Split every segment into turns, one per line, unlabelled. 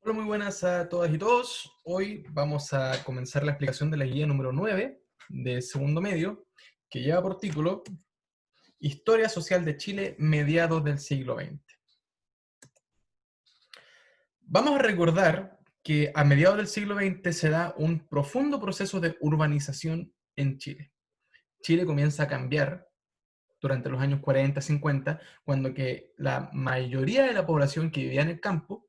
Hola, muy buenas a todas y todos. Hoy vamos a comenzar la explicación de la guía número 9 de segundo medio, que lleva por título Historia Social de Chile, mediados del siglo XX. Vamos a recordar que a mediados del siglo XX se da un profundo proceso de urbanización en Chile. Chile comienza a cambiar durante los años 40, 50, cuando que la mayoría de la población que vivía en el campo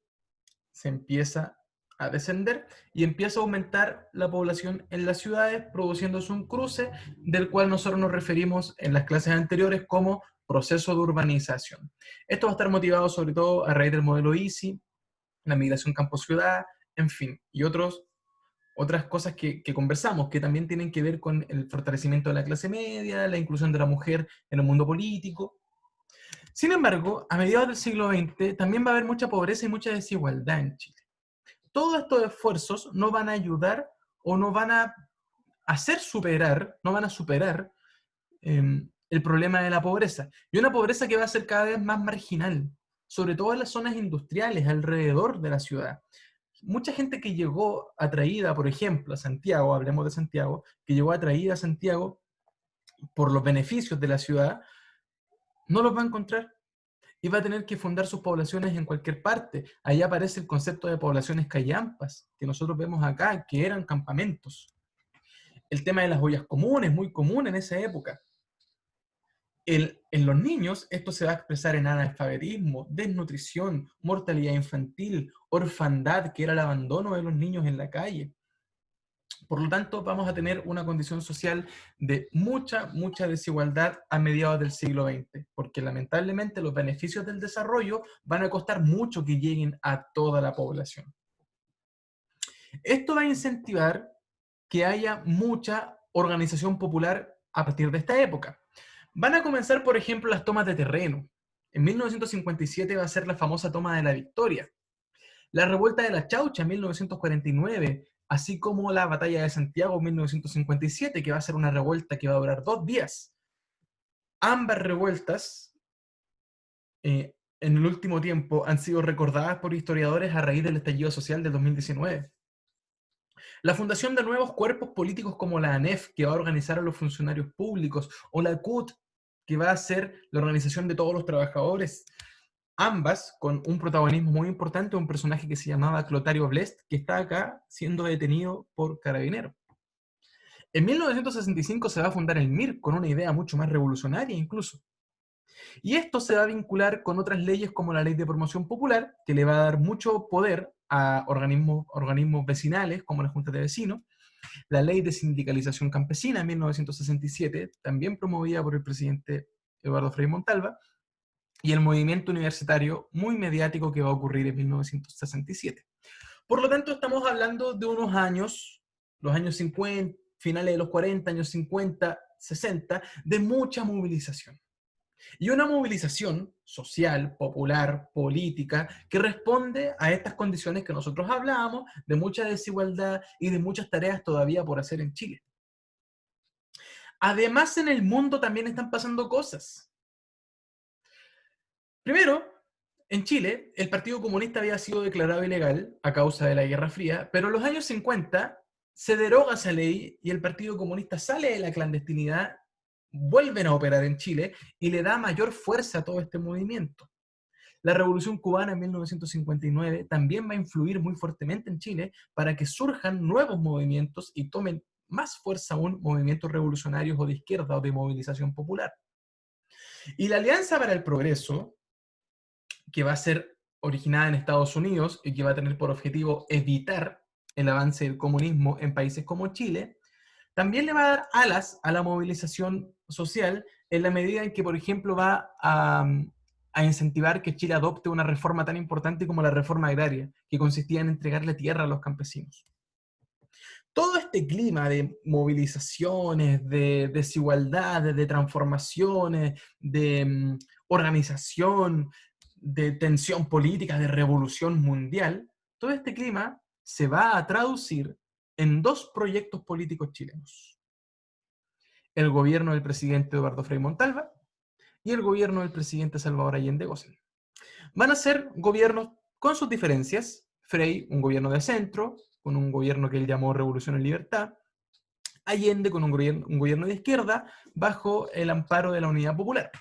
se empieza a descender y empieza a aumentar la población en las ciudades, produciéndose un cruce del cual nosotros nos referimos en las clases anteriores como proceso de urbanización. Esto va a estar motivado sobre todo a raíz del modelo EASY, la migración campo-ciudad, en fin, y otras cosas que conversamos, que también tienen que ver con el fortalecimiento de la clase media, la inclusión de la mujer en el mundo político. Sin embargo, a mediados del siglo XX también va a haber mucha pobreza y mucha desigualdad en Chile. Todos estos esfuerzos no van a ayudar o no van a hacer superar, no van a superar el problema de la pobreza. Y una pobreza que va a ser cada vez más marginal, sobre todo en las zonas industriales alrededor de la ciudad. Mucha gente que llegó atraída, por ejemplo, a Santiago, hablemos de Santiago, que llegó atraída a Santiago por los beneficios de la ciudad, no los va a encontrar y va a tener que fundar sus poblaciones en cualquier parte. Ahí aparece el concepto de poblaciones callampas, que nosotros vemos acá, que eran campamentos. El tema de las ollas comunes, muy común en esa época. En los niños esto se va a expresar en analfabetismo, desnutrición, mortalidad infantil, orfandad, que era el abandono de los niños en la calle. Por lo tanto, vamos a tener una condición social de mucha desigualdad a mediados del siglo XX, porque lamentablemente los beneficios del desarrollo van a costar mucho que lleguen a toda la población. Esto va a incentivar que haya mucha organización popular a partir de esta época. Van a comenzar, por ejemplo, las tomas de terreno. En 1957 va a ser la famosa toma de la Victoria. La revuelta de la Chaucha en 1949, así como la batalla de Santiago en 1957, que va a ser una revuelta que va a durar 2 días. Ambas revueltas, en el último tiempo, han sido recordadas por historiadores a raíz del estallido social del 2019. La fundación de nuevos cuerpos políticos como la ANEF, que va a organizar a los funcionarios públicos, o la CUT, que va a ser la organización de todos los trabajadores, ambas con un protagonismo muy importante, un personaje que se llamaba Clotario Blest, que está acá siendo detenido por Carabineros. En 1965 se va a fundar el MIR con una idea mucho más revolucionaria incluso. Y esto se va a vincular con otras leyes como la Ley de Promoción Popular, que le va a dar mucho poder a organismos vecinales como la Junta de Vecinos, la Ley de Sindicalización Campesina en 1967, también promovida por el presidente Eduardo Frei Montalva, y el movimiento universitario muy mediático que va a ocurrir en 1967. Por lo tanto, estamos hablando de unos años, los años 50, finales de los 40, años 50, 60, de mucha movilización. Y una movilización social, popular, política, que responde a estas condiciones que nosotros hablábamos, de mucha desigualdad y de muchas tareas todavía por hacer en Chile. Además, en el mundo también están pasando cosas. Primero, en Chile, el Partido Comunista había sido declarado ilegal a causa de la Guerra Fría, pero en los años 50 se deroga esa ley y el Partido Comunista sale de la clandestinidad, vuelven a operar en Chile y le da mayor fuerza a todo este movimiento. La Revolución Cubana en 1959 también va a influir muy fuertemente en Chile para que surjan nuevos movimientos y tomen más fuerza aún movimientos revolucionarios o de izquierda o de movilización popular. Y la Alianza para el Progreso, que va a ser originada en Estados Unidos y que va a tener por objetivo evitar el avance del comunismo en países como Chile, también le va a dar alas a la movilización social en la medida en que, por ejemplo, va a incentivar que Chile adopte una reforma tan importante como la reforma agraria, que consistía en entregarle tierra a los campesinos. Todo este clima de movilizaciones, de desigualdades, de transformaciones, de organización, de tensión política, de revolución mundial, todo este clima se va a traducir en dos proyectos políticos chilenos. El gobierno del presidente Eduardo Frei Montalva y el gobierno del presidente Salvador Allende Gossen. Van a ser gobiernos con sus diferencias, Frei, un gobierno de centro, con un gobierno que él llamó Revolución en Libertad. Allende, con un gobierno de izquierda, bajo el amparo de la Unidad Popular.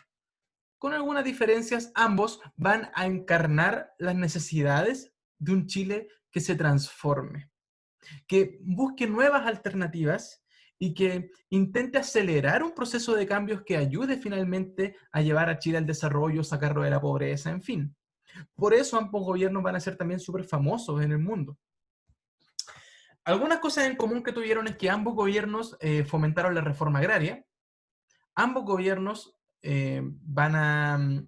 Con algunas diferencias, ambos van a encarnar las necesidades de un Chile que se transforme, que busque nuevas alternativas y que intente acelerar un proceso de cambios que ayude finalmente a llevar a Chile al desarrollo, sacarlo de la pobreza, en fin. Por eso ambos gobiernos van a ser también súper famosos en el mundo. Algunas cosas en común que tuvieron es que ambos gobiernos fomentaron la reforma agraria. Ambos gobiernos van a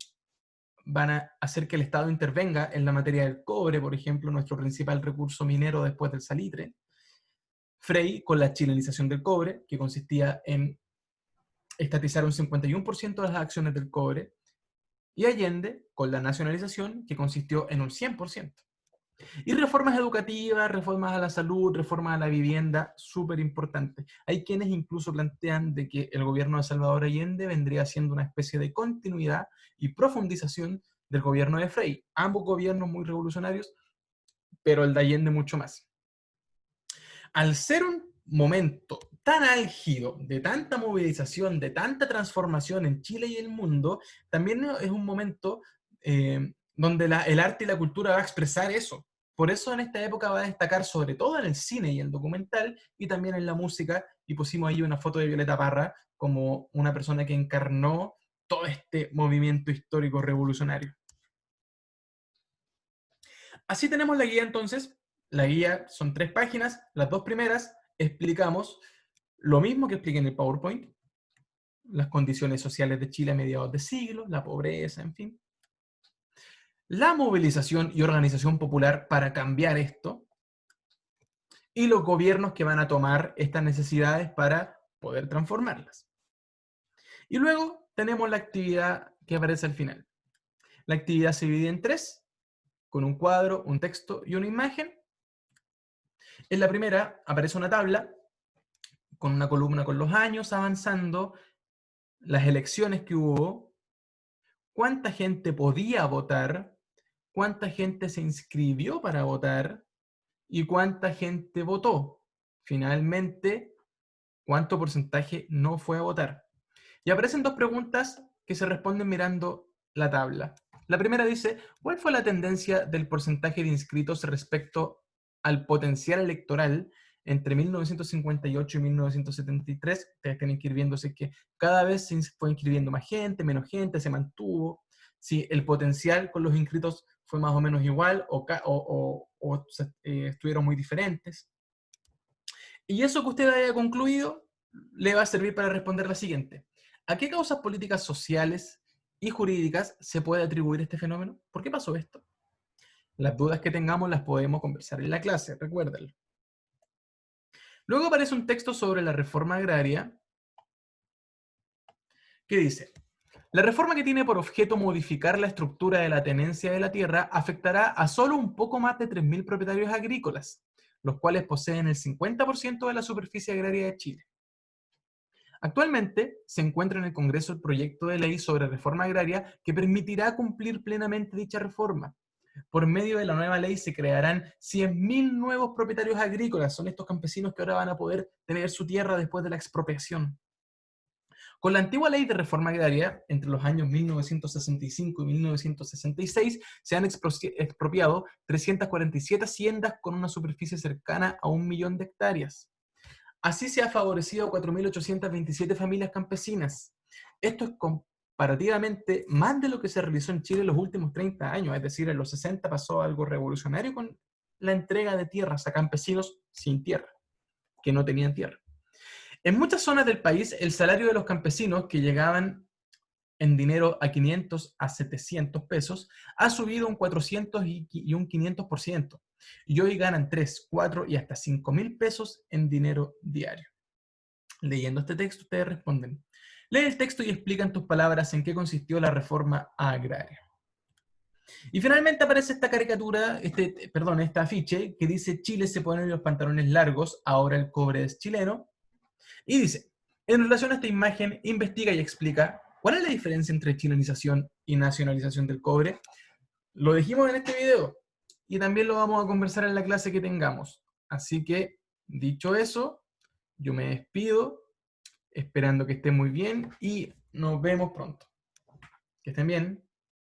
hacer que el Estado intervenga en la materia del cobre, por ejemplo, nuestro principal recurso minero después del salitre. Frei con la chilenización del cobre, que consistía en estatizar un 51% de las acciones del cobre, y Allende con la nacionalización, que consistió en un 100%. Y reformas educativas, reformas a la salud, reformas a la vivienda, súper importantes. Hay quienes incluso plantean de que el gobierno de Salvador Allende vendría siendo una especie de continuidad y profundización del gobierno de Frei. Ambos gobiernos muy revolucionarios, pero el de Allende mucho más. Al ser un momento tan álgido, de tanta movilización, de tanta transformación en Chile y el mundo, también es un momento donde el arte y la cultura va a expresar eso. Por eso en esta época va a destacar sobre todo en el cine y el documental y también en la música, y pusimos ahí una foto de Violeta Parra como una persona que encarnó todo este movimiento histórico revolucionario. Así tenemos la guía entonces. La guía son 3 páginas. Las 2 primeras explicamos lo mismo que expliqué en el PowerPoint, las condiciones sociales de Chile a mediados de siglo, la pobreza, en fin. La movilización y organización popular para cambiar esto y los gobiernos que van a tomar estas necesidades para poder transformarlas. Y luego tenemos la actividad que aparece al final. La actividad se divide en 3, con un cuadro, un texto y una imagen. En la primera aparece una tabla con una columna con los años avanzando, las elecciones que hubo, cuánta gente podía votar, cuánta gente se inscribió para votar y cuánta gente votó. Finalmente, cuánto porcentaje no fue a votar. Y aparecen 2 preguntas que se responden mirando la tabla. La primera dice, ¿cuál fue la tendencia del porcentaje de inscritos respecto al potencial electoral entre 1958 y 1973? Ustedes tienen que ir viendo si es que cada vez se fue inscribiendo más gente, menos gente, se mantuvo, si el potencial con los inscritos fue más o menos igual o estuvieron muy diferentes. Y eso que usted haya concluido le va a servir para responder la siguiente. ¿A qué causas políticas sociales y jurídicas se puede atribuir este fenómeno? ¿Por qué pasó esto? Las dudas que tengamos las podemos conversar en la clase, recuérdenlo. Luego aparece un texto sobre la reforma agraria que dice, la reforma que tiene por objeto modificar la estructura de la tenencia de la tierra afectará a solo un poco más de 3.000 propietarios agrícolas, los cuales poseen el 50% de la superficie agraria de Chile. Actualmente se encuentra en el Congreso el proyecto de ley sobre reforma agraria que permitirá cumplir plenamente dicha reforma. Por medio de la nueva ley se crearán 100.000 nuevos propietarios agrícolas, son estos campesinos que ahora van a poder tener su tierra después de la expropiación. Con la antigua ley de reforma agraria, entre los años 1965 y 1966, se han expropiado 347 haciendas con una superficie cercana a 1.000.000 de hectáreas. Así se ha favorecido a 4.827 familias campesinas. Esto es comparativamente más de lo que se realizó en Chile en los últimos 30 años, es decir, en los 60 pasó algo revolucionario con la entrega de tierras a campesinos sin tierra, que no tenían tierra. En muchas zonas del país, el salario de los campesinos, que llegaban en dinero a 500 a 700 pesos, ha subido un 400 y un 500%. Y hoy ganan 3, 4 y hasta 5.000 pesos en dinero diario. Leyendo este texto, ustedes responden. Lee el texto y explica en tus palabras en qué consistió la reforma agraria. Y finalmente aparece esta caricatura, este afiche, que dice Chile se pone los pantalones largos, ahora el cobre es chileno. Y dice, en relación a esta imagen, investiga y explica cuál es la diferencia entre chilenización y nacionalización del cobre. Lo dijimos en este video. y también lo vamos a conversar en la clase que tengamos. Así que, dicho eso, yo me despido, esperando que estén muy bien y nos vemos pronto. Que estén bien.